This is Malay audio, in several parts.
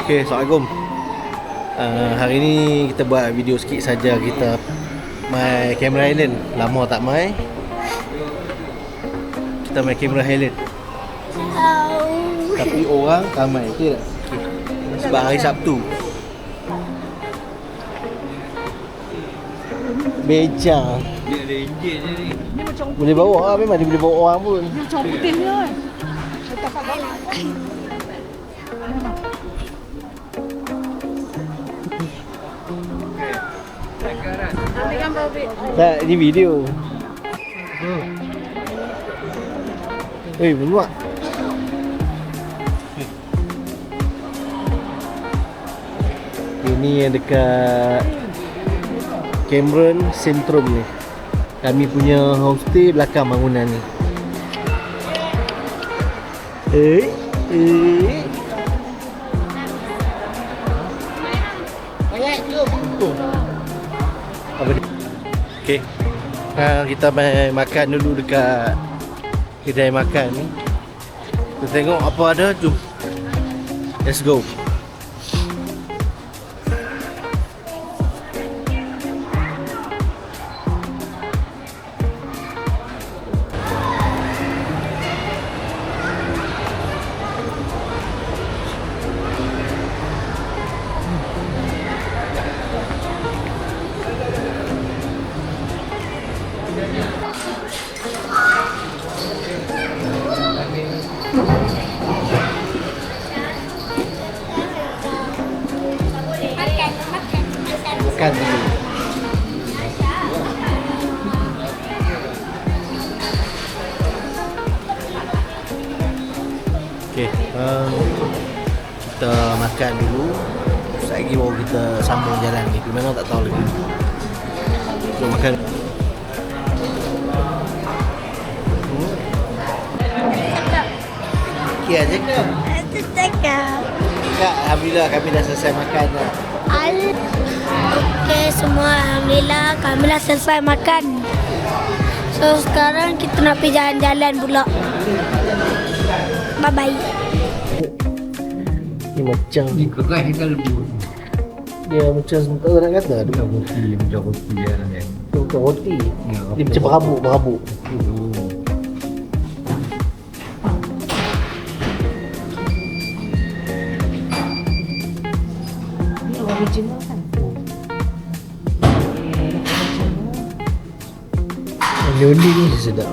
Okay, Assalamualaikum. Hari ni kita buat video sikit saja. Kita main Cameron Highland. Lama tak main. Kita main Cameron Highland. Tapi orang ramai, betul tak? Okay. Sebab hari Sabtu. Beca. Dia ada enjin je ni. Dia macam Boleh bawa lah, memang dia boleh bawa orang pun. macam putih dia kan. Letak kat dalam. Ambil gambar Bik. Tak, ini video. Meluak. Ini yang dekat Cameron Centrum ni. Kami punya homestay belakang bangunan ni. Apa ni? Okay. Kita makan dulu dekat kedai makan ni. Kita tengok apa ada. Jom. Let's go. Makan dulu. Okay, kita makan dulu. Lagi baru kita sambung jalan ni. Memang tak tahu lagi. Kita makan. Okay aja ke? Kak, alhamdulillah kami dah selesai makan dah. Okey semua, alhamdulillah kami dah selesai makan. So sekarang kita nak pergi jalan-jalan pula. Bye bye. Ni macam Ni keras kita lembut. dia macam sebentar nak kata tu. Macam roti lah kan. Bukan roti. Ya, Dia macam berabuk. Ni original kan? Undi ni sedap.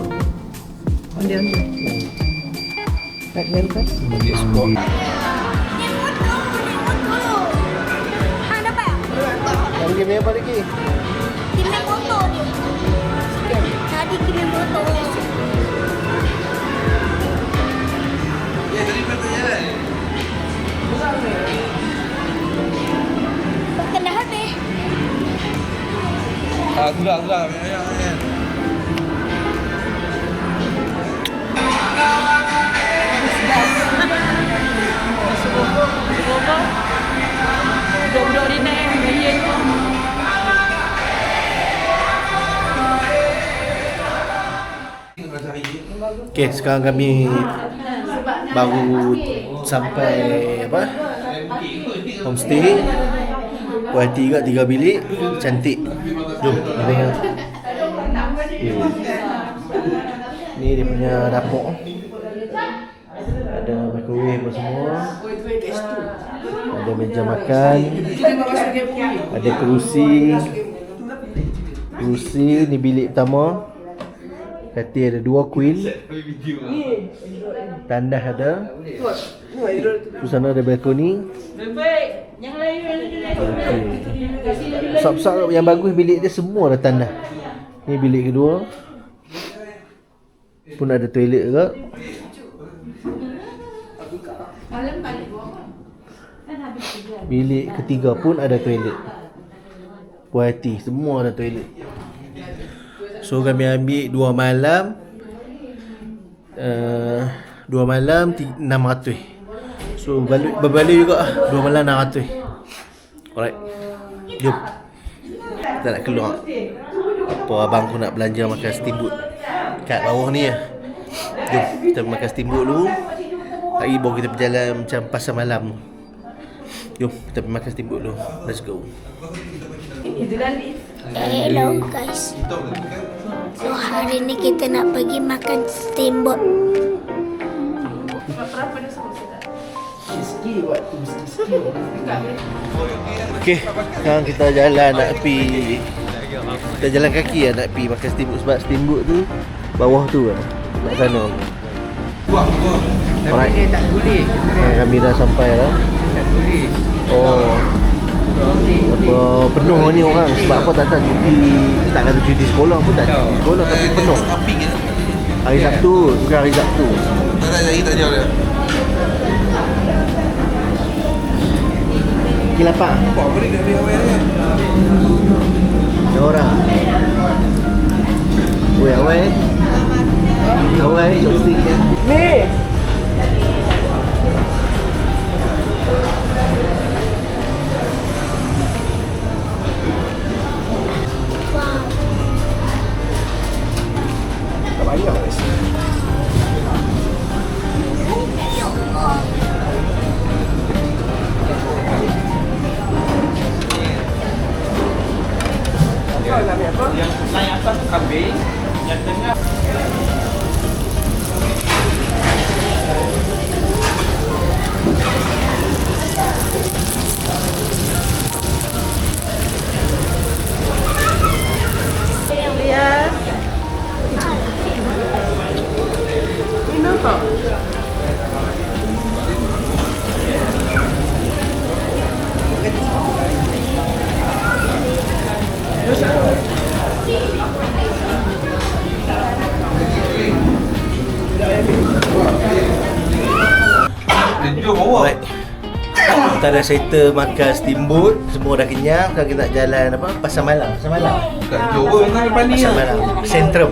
Ondeh-ondeh. Kan? Dia sport. Hang dapat? Yang game apa lagi? Kirim foto ni. Tadi kirim foto. Makan dah habis. Sudah. Budak-budak dia naik gaya tu. Okay, sekarang kami baru sampai apa? Homestay. YT kat 3 bilik. Cantik. Jom, kita tengok. Okay. Ni dia punya dapur. Ada microwave apa semua. Ada meja makan. Ada kerusi. Ni bilik pertama. Katil ada 2 queen. Tandas ada. Di sana ada balkoni. Okay. Besar-besar yang bagus bilik dia semua ada tandas. Ni bilik kedua. Pun ada toilet juga. Bilik ketiga pun ada toilet. Puas hati, semua ada toilet. So kami ambil 2 malam 2 malam 600. So berbalik juga 2 malam 600. Alright. Jom. Kita nak keluar. Apa abang aku nak belanja makan steamboat kat bawah ni ya. Jom kita makan steamboat dulu. Lagi baru kita berjalan macam pasar malam. Jom, kita pergi makan steamboat dulu. Let's go. Hello guys. So hari ni kita nak pergi makan steamboat. Okay, sekarang kita jalan nak pergi. Kita jalan kaki lah nak pergi makan steamboat. Sebab steamboat tu bawah tu lah, kat sana. Alright, Dia tak boleh. kami dah sampai lah. Tak boleh. Oh, apa penuh ni orang. Sebab apa tak tahu cuti. Tak kata cuti sekolah pun tak cuti sekolah, tapi penuh. Hari Sabtu, bukan hari Sabtu. Tak jauh dia. Kilapa. Apa ni dah biar awal ni? Ada orang. Weh, awal. Awal, joystick ya. Ni. Tak payah guys. Yang atas kambing, yang tengah Alright. Kita dah settle makan steamboat. Semua dah kenyang. Sekarang kita nak jalan apa? Pasar Malam. Pasar Malam. Tak jauh kan depan ni. Pasar Malam. Sentrum.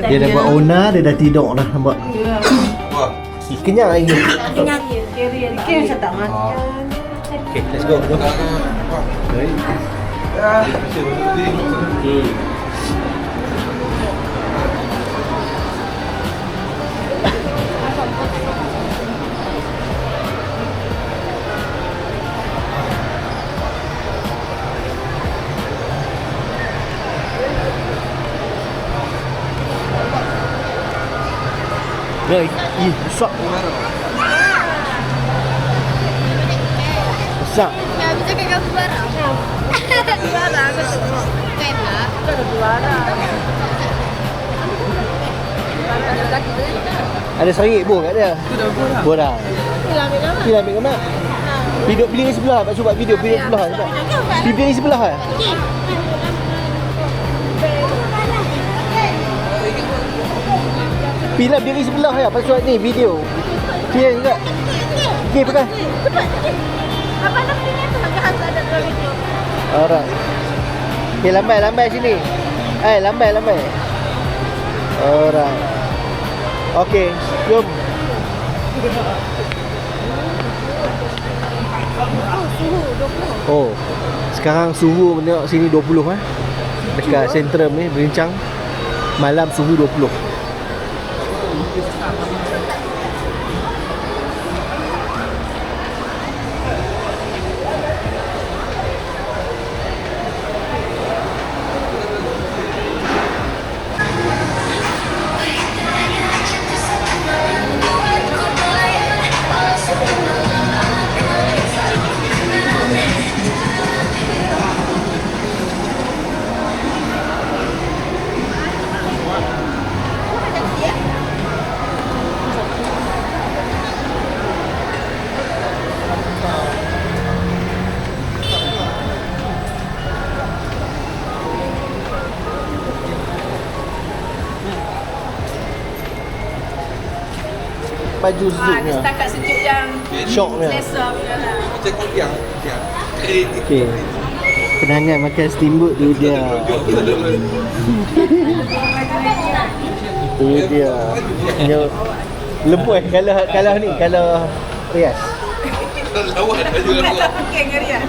Dia dah buat owner, dia dah tidur dah nampak. Wah. Kenyang lagi. Fikir saya tak makan. Okay, let's go. Go. Besar. Besar. Ya, bisa ke kamu barang? Barang aku tengok. Kan lah. Ada barang. Ada sarik bu kat dia. Bu dah. Kita ambil gambar. Video pilih ni sebelah. Pak cuba video pilih sebelah. Nampak? Pilih ni sebelah ah. Pilih diri sebelah ya. Pasal ni video. Pilih juga. Okey, pegang. Apa namanya tu? Jangan ada dalam video. Alright. Okay, lambai sini. Lambai. Alright. Okay, jom. Oh, sekarang suhu tengok sini 20 Dekat sentrum ni, Berincang. Malam suhu 20. Baju sejuknya. Setakat sejuk yang Syoknya. selesa punya lah. Macam kuliah. Okey. Kenangan makan steamboat tu dia. Tu dia. Dia lembut kalau ni kalau rias. Lawan aja lah. Tak fikir dengan dia.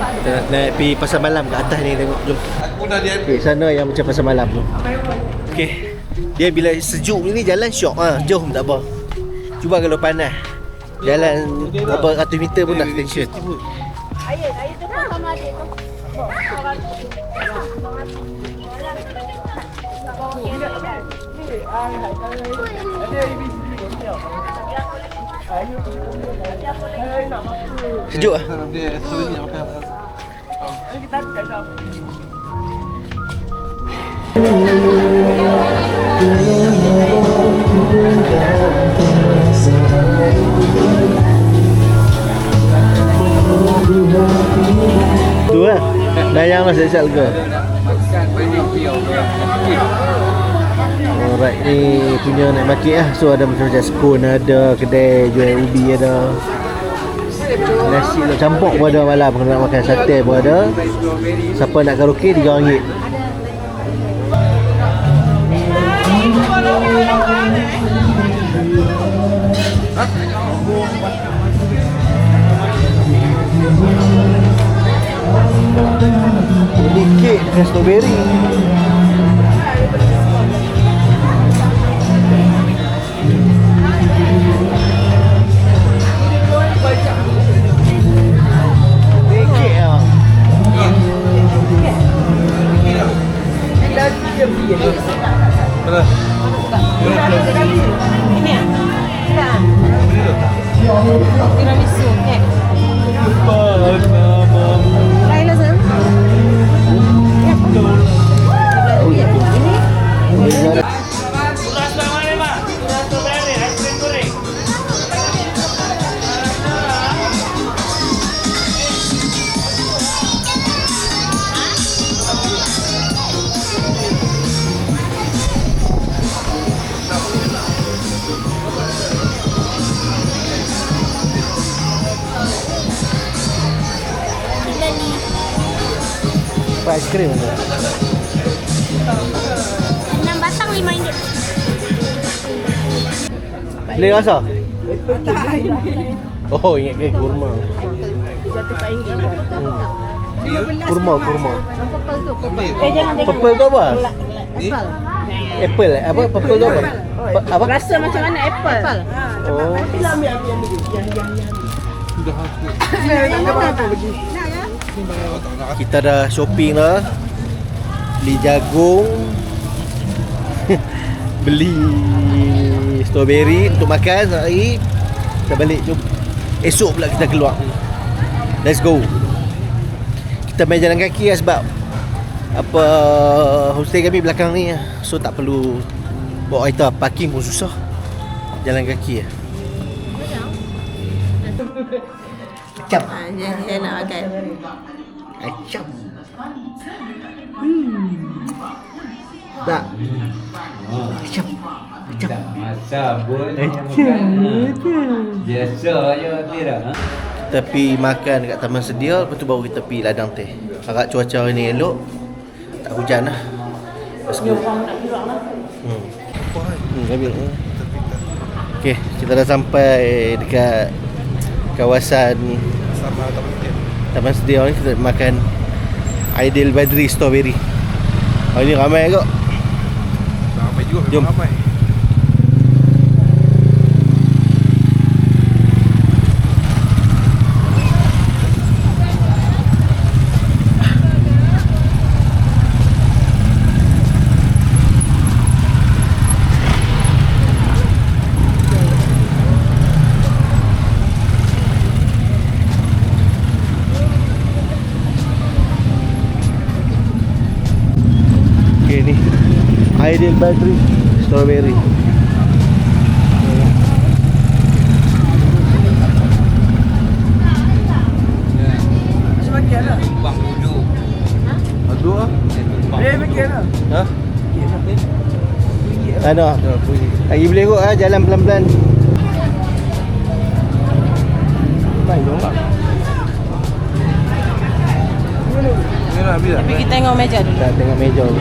Kita nak naik pergi pasar malam kat atas ni tengok jom. Aku dah dia. Okey, sana yang macam pasar malam tu. Okey. Dia bila sejuk ni jalan syok jom tak apa. Cuba kalau panas jalan berapa ratus meter pun dah tension. Ayah tu pun sama adik tu. Sejuk ah. Tu lah. Dayang lah saya lega. Makan banyak piau. Alright, ni punya naik market lah. So ada macam-macam scone ada, kedai jual ubi ada. Nasi nak campur pun ada malam. Kalau nak makan sate pun ada. Siapa nak karaoke RM3. Ini kek dengan strawberry. Ini kek lah. Ini ya? Tiramisu, kek. Laila sen. Ini Apa aiskrim tu? 6 batang RM5. Beli rasa? Oh, ingat ke kurma. Kurma. jangan Purple tu apa? Apple. Apa purple tu apa? Apa? rasa macam mana apple? Oh. Kita dah shopping dah. Beli jagung. Beli strawberry untuk makan sehari. Kita balik jom. Esok pula kita keluar. Let's go. Kita main jalan kaki lah sebab apa homestay kami belakang ni lah. So tak perlu bawa kereta, parking pun susah. Jalan kaki lah. Kecap. Saya nak makan. Kecap. Tak. Kecap. Kecap. Masa pun biasa je tidak. Tapi makan dekat taman sedia, lepas tu baru kita pergi ladang teh. Harap cuaca hari ni elok, tak hujan lah. Let's go. Ambil. Okay, kita dah sampai dekat kawasan taman sedia ni. Kita makan Aidil Badri Strawberry. Hari ni ramai kot. Ramai juga. Jom. Ramai. Okay ni Aidil Badri Strawberry. Tumpang dulu. Aduh ah. Tumpang. Ha? Ada. Lagi boleh kot ah, jalan pelan-pelan. Baik dong. Tapi kita tengok meja dulu. Dah tengok meja dulu.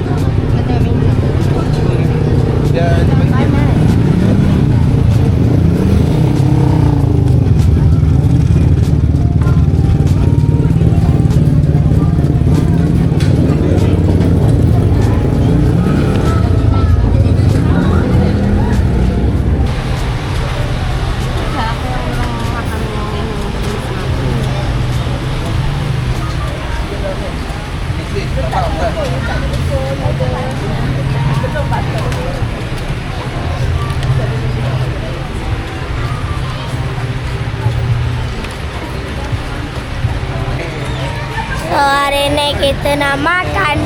hari ini kita nak makan.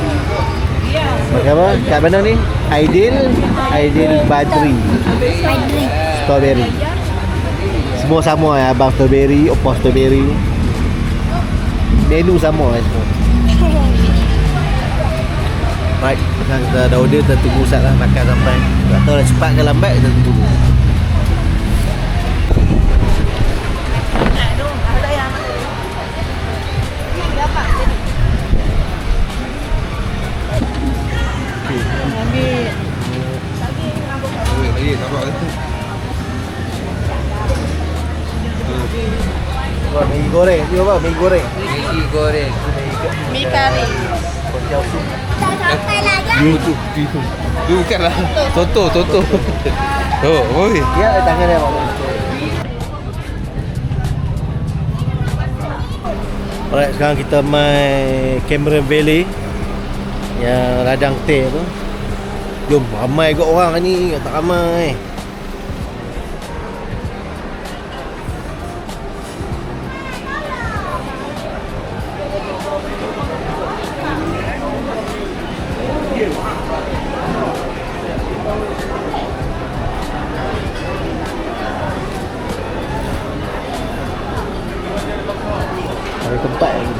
Makan apa? Kat mana ni? Aidil Badri. Madri. Strawberry. Semua sama ya, abang strawberry, opah strawberry. Menu sama semua. Right, sekarang kita dah order, kita tunggu sat lah makan sampai. Tak tahu dah cepat ke lambat, kita tunggu. Lagi nampak tu. Wah, mi goreng. Ni apa? Mi goreng. Maggi goreng. Mi kari. Kocau sup. Dah sampai lagi. Tu bukanlah. Toto. Oh, oi. Ya, tangan dia bawa. Alright, sekarang kita mai Cameron Valley yang ladang teh tu. Jom, ramai kot orang ni, tak ramai. Ada tempat lagi.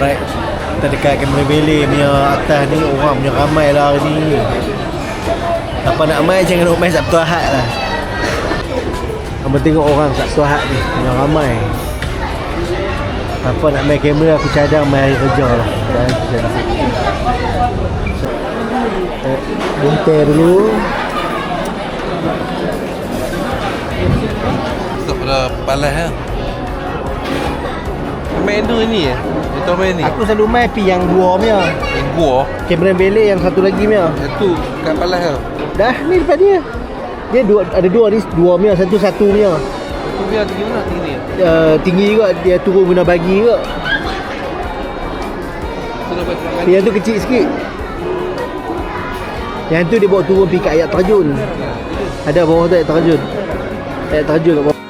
Right, kita dekat Cameron Valley punya atas ni, orang punya ramai lah hari ni. Apa nak main, jangan nak main Sabtu Ahad lah. Apa tengok orang Sabtu Ahad ni, yang ramai. Apa nak main kamera, aku cadang main hari kerja lah. Buntir dulu. Tak pada palas lah. Main tu ni ya? Betul main ni? Aku selalu main pi yang dua punya. Yang gua. Cameron Valley yang satu lagi punya. Itu kat palas lah. Dah ni depan dia. Dia ada dua ni, dua punya, satu punya. Tu biar tinggi mana tinggi ni? Tinggi juga, dia turun guna bagi juga. Tu dapat main. Yang tu kecil sikit. Yang tu dia bawa turun pergi kat ayat terjun. Ada bawah tu ayat terjun. Ayat terjun kat bawah.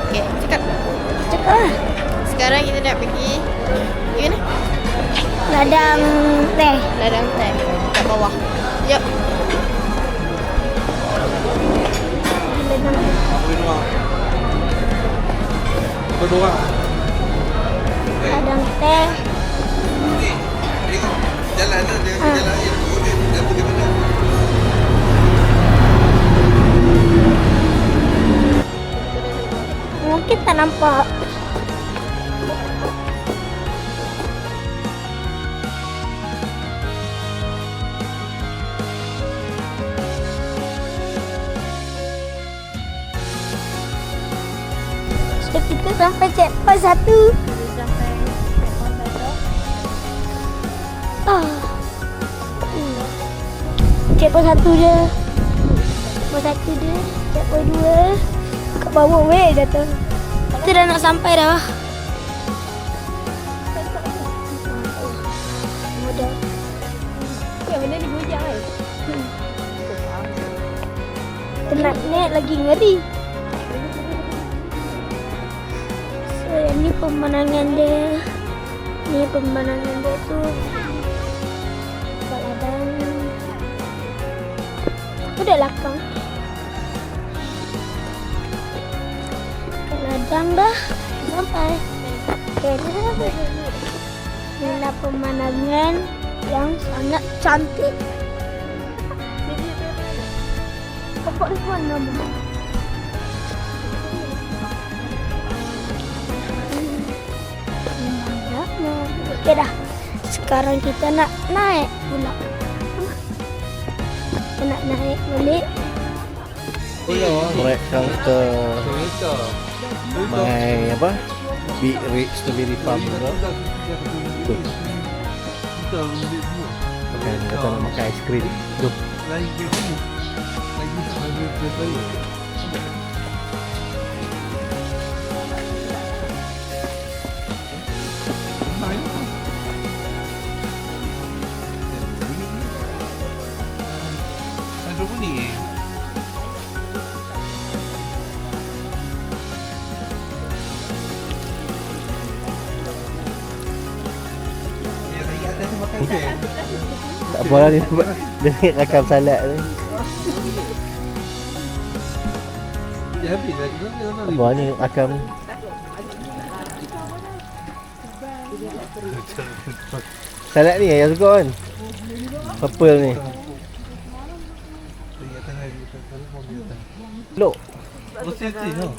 Okay, cakap. Cakap lah. Sekarang kita nak pergi di mana? Ladang teh. Ladang teh kat bawah. Jom. Ladang teh. Berdua. Ladang teh. Jalan lah, jalan je. Dia pergi mana? Mungkin tak nampak. So, kita sampai checkpoint 1. Checkpoint 1 je. Checkpoint 1 je. Checkpoint 2. Kat bawah weh dah tu. Kita dah nak sampai dah. Mudah. Yang benda ni bujang kan? Kita nak naik lagi ngeri. So yang ni pemandangan dia. Ni pemandangan dia tu. Kat ladang. Aku dah lakang. Kat ladang dah. Sampai. Okay, inilah pemandangan yang sangat cantik. Kapok ni mana nama? Okey dah. Sekarang kita nak naik pula. Kita nak naik balik. Alright, sekarang kita main apa? Big Red Strawberry Farm tu. Kata nak makan aiskrim. Jom. Lagi ke sini. Lagi tak ada dress lain. Ada pun ni. Okey. Tak apa lah dia rakam salad tu. Dia habis dah. Kita nak Apa ni rakam salad ni yang suka kan? Purple ni. Lok. Bersih tau.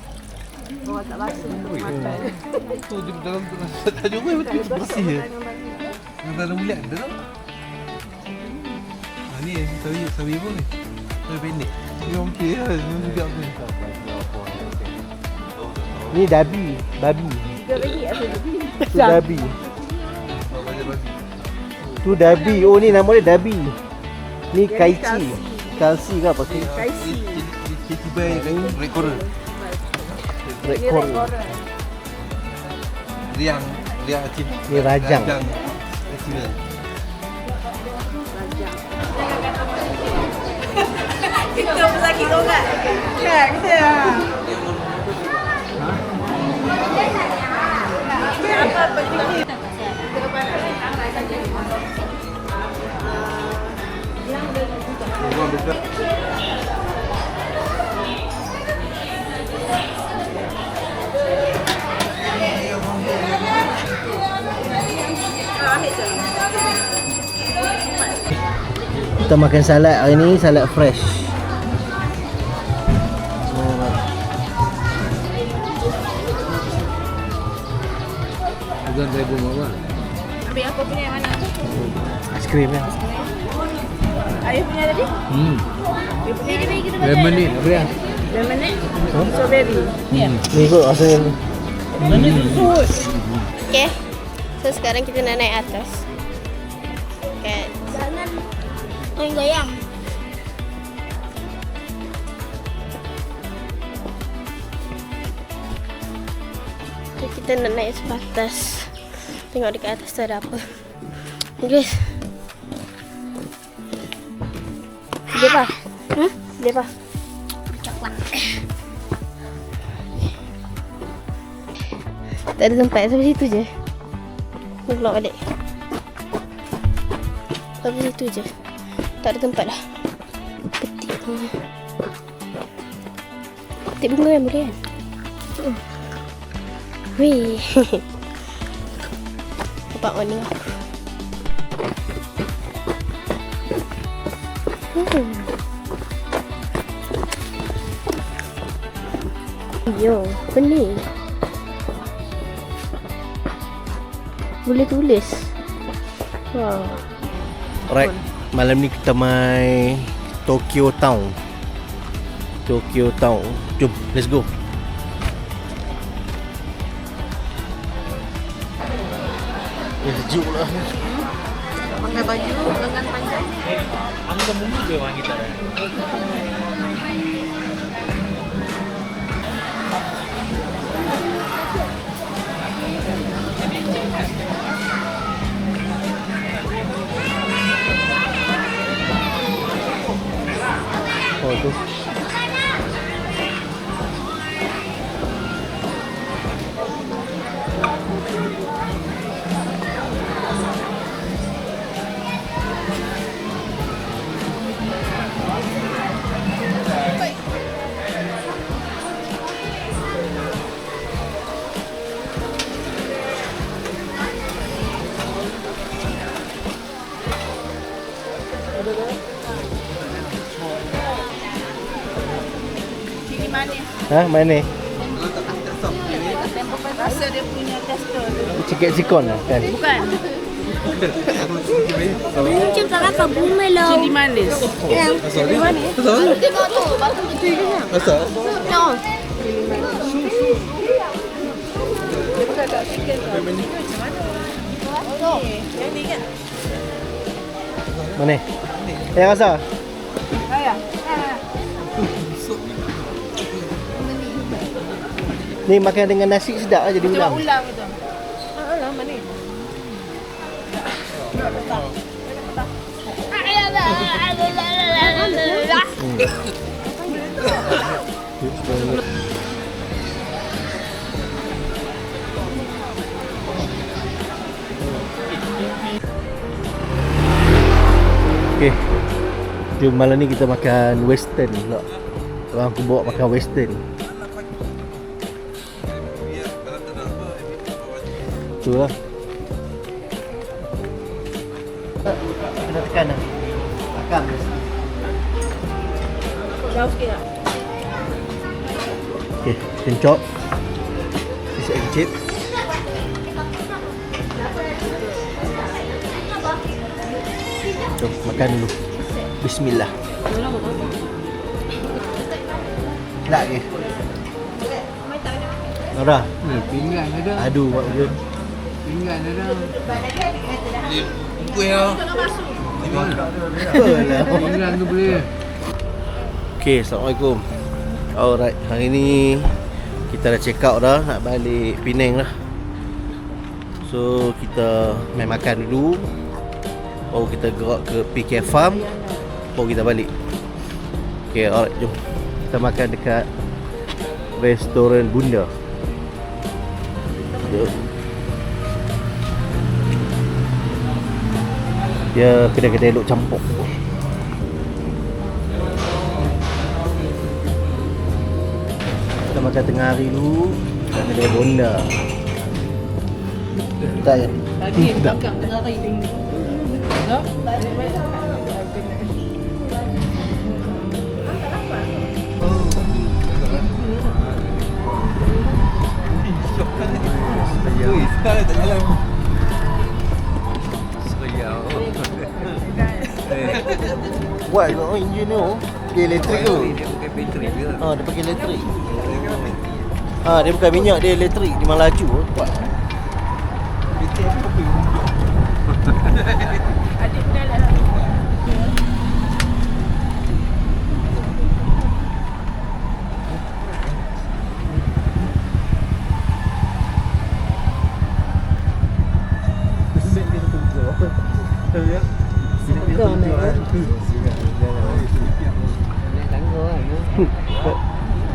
Tu di dalam tu tak juga betul bersih je. Dalam bulat tu tau. Ni sawi pun ni. Sawi pendek. Ni okey lah. Ni juga pun. Ni babi. Tu dabi. Tu dabi. Oh ni nama dia dabi. Ni kaici. Kalsi ke apa tu? Cibai dengan red coral. Red corn. Riang Ni rajang. Cina. Kita pesakit kau kan? Kan, kita lah. Kita makan salad hari ni, salad fresh. Bukan saya pun mama. Ambil apa punya yang mana? Aiskrim kan? Ayah punya tadi? Lemonade apa dia? Lemonade? Strawberry. Ni kot rasanya ni. Okay. So sekarang kita nak naik atas. Kan? Jangan main goyang. So, kita nak naik sebatas. Tengok dekat atas tu ada apa. Guys. Dia apa? Dia apa? Coklat. Tak ada tempat sampai situ je. Ni keluar balik. Sampai situ je. Tak ada tempat dah. Petik bunga. Petik bunga kan boleh kan? Wih. Nampak warna aku. Yo, apa ni? Boleh tulis. Wow. Alright, malam ni kita main Tokyo Town. Jom, let's go. Sejuk lah. Pakai baju lengan panjang. Angga mungkin dia orang kita. Oh tu. Cili manis. Ha, mana? Rasa dia punya tester tu. Cikik-cikon lah kan? Bukan. Macam kakak kabur melo. Cili manis. Asal dia? Asal? Dia batu. Batu kecil je. Asal? No. Yang ni kan? Mana? Yang rasa? Ni makan dengan nasi sedap lah jadi ulam. Ulang itu. Ulang mana? Okay. Jom malam ni kita makan western pula. Orang aku bawa makan western. Tu lah. Kena tekan lah. Tekan mesti. Jauh sikit tak? Okay, kencok. Fish and chip. Jom makan dulu. Bismillah. Nak ke? Nora. Pinggan ada. Aduh, mak dia. Pinggan ada. Alah. Pinggan tu boleh. Okay, Assalamualaikum. Alright, hari ni kita dah check out dah, nak balik Penang dah. So, kita main makan dulu. Baru kita gerak ke PK Farm. Baru kita balik. Okay, alright, jom. Kita makan dekat restoran Bunda. Jom. Dia kedai-kedai elok campur. Kita makan tengah hari dulu kat kedai Bunda. Tak ya? Tak. Tengah hari. Buat kau enjin tu dia elektrik tu. Dia pakai bateri ke? Dia pakai elektrik. Dia bukan minyak, dia elektrik, dia malah laju. Kuat. Adik dah lah.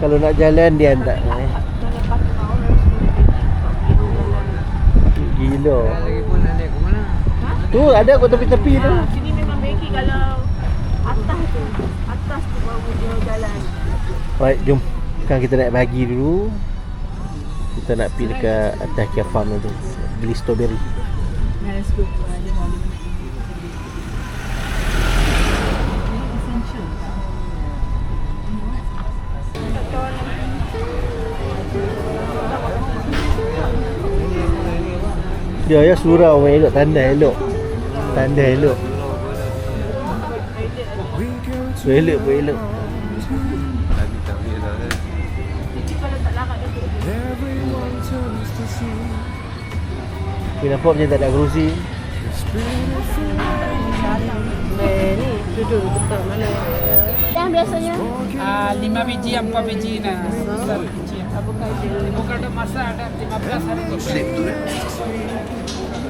Kalau nak jalan dia tak gila. Lagi pun nak naik ke mana? Tu ada kat tepi-tepi tu. Sini memang beki kalau atas tu. Atas tu baru dia jalan. Alright, jom. Sekarang kita naik bagi dulu. Kita nak pergi dekat atas Kia Farm tu. Beli strawberry. Let's go. Ya surau elok, tanda elok. Tanda elok. Elok pun elok. Tadi tak boleh dah kan. Tapi nampak macam tak ada kerusi. Ni duduk dekat mana? Yang biasanya 5 biji, 4 biji nah. Besar biji. Bukan ada masa ada 15 hari.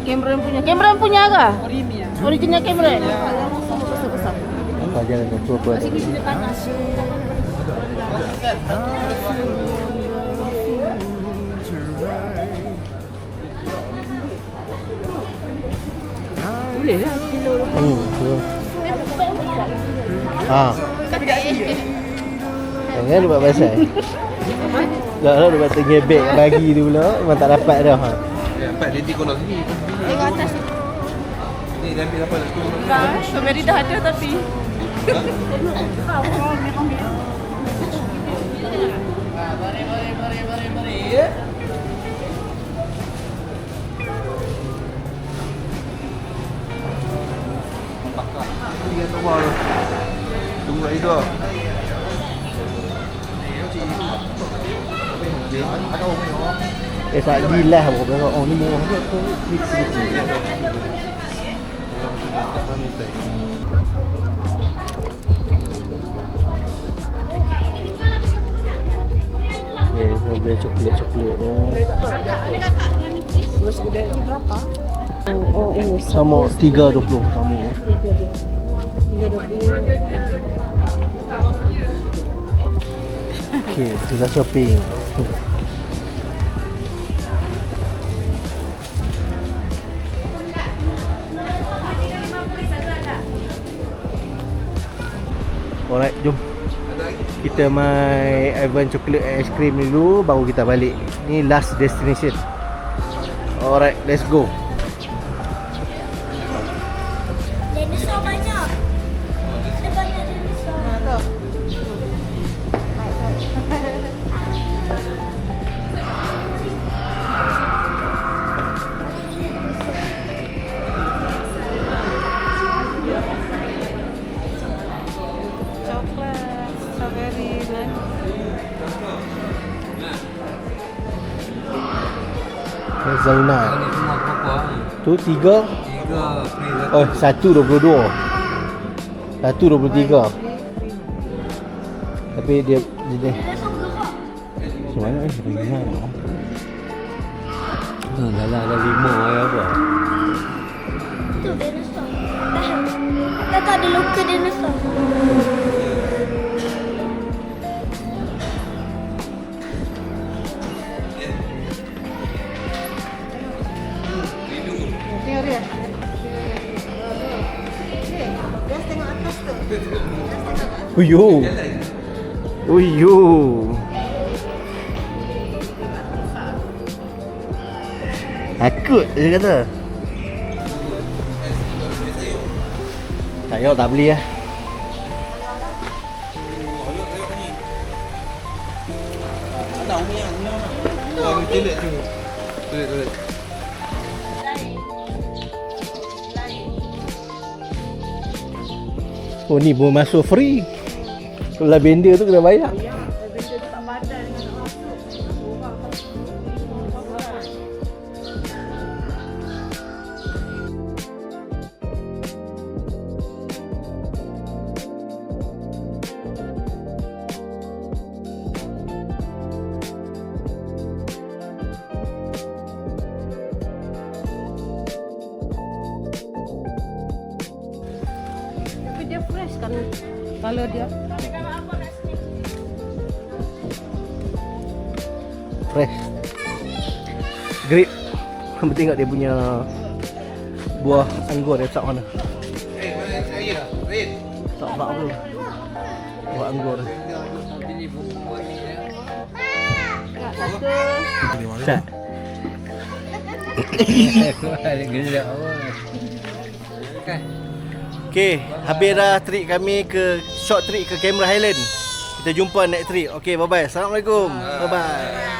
Cameron punya ke? Orimi ya. Original Cameron. Apa jalan tu apa ada. Boleh lah kilo. Betul. Jangan dia buat pasal. Tak dia buat tengebek bagi tu pula. Memang tak dapat dah. Dapat dia di kolam sini. Tengok atas. Ni dah ambil apa tu? Strawberry dah ada tapi. Dia tu bawah. Tunggu kat situ. Saat gilah pun tengok. Oh ni murah ke? Ni sikit. Okay, so beli coklat sama 3.20 sama. Okay, kita shopping. Alright, jom. Kita main Ivan Chocolate Ice Cream dulu, baru kita balik. Ni last destination. Alright, let's go. Dinosaur banyak. Ada banyak dinosaur. Zaina. Ni semua berapa? Tu 3. 3 free satu. Oh, 1.22. 1.23. Tapi dia macam mana ringan. Dah lah ada 5 apa? Tu dinosaur. Dah tak ada luka dinosaur. Uyo. Uyo. Takut dia kata. Tak payah tak beli lah. Toilet tu. Toilet. Oh ni boleh masuk free. Kalau lavender tu kena bayar. Tapi dia fresh kan? Kalau dia Fresh. Grape. Kamu tengok dia punya buah anggur dia tak mana. Mana saya? Red. Tak apa. Buah anggur. Sat. Okay, habis dah trip kami ke short trip ke Cameron Highland. Kita jumpa next trip. Okay, bye bye. Assalamualaikum. Bye bye.